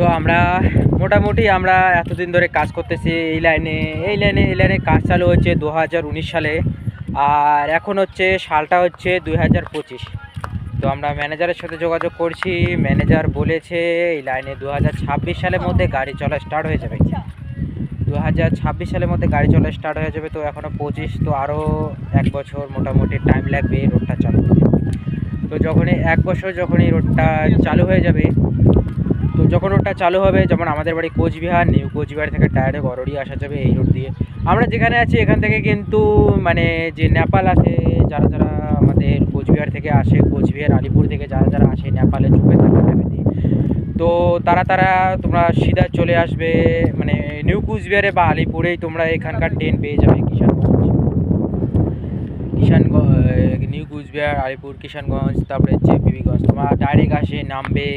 তো আমরা মোটামুটি আমরা এতদিন ধরে কাজ করতেছি এই লাইনে কাজ চালু হচ্ছে 2019 সালে। আর এখন হচ্ছে সালটা হচ্ছে 2025। তো আমরা ম্যানেজারের সাথে যোগাযোগ করছি, ম্যানেজার বলেছে এই লাইনে 2026 সালের মধ্যে গাড়ি চলা স্টার্ট হয়ে যাবে। 2026 সালের মধ্যে গাড়ি চলা স্টার্ট হয়ে যাবে। তো এখনও 25, তো আরও 1 বছর মোটামুটি টাইম লাগবে এই রোডটা চালু হতে। তো যখনই 1 বছর যখনই রোডটা চালু হয়ে যাবে, তো যখন রোডটা চালু হবে, যেমন আমাদের বাড়ি কোচবিহার, নিউ কোচবিহার থেকে ডাইরেক্ট গরুড়ি আসা যাবে এই রোড দিয়ে। আমরা যেখানে আছি এখান থেকে কিন্তু মানে যে নেপাল আছে, যারা যারা আমাদের কোচবিহার থেকে আসে, কোচবিহার আলিপুর থেকে যারা যারা আসে নেপালে চুপে থাকা নেমে, তো তারা তোমরা সিধা চলে আসবে মানে নিউ কোচবিহারে বা আলিপুরেই তোমরা এখানকার ট্রেন পেয়ে যাবে কিষানগঞ্জ, নিউ কোচবিহার, আলিপুর, কিষানগঞ্জ, তারপরে হচ্ছে বিবিগঞ্জ। তোমরা ডাইরেক্ট আসে নামবে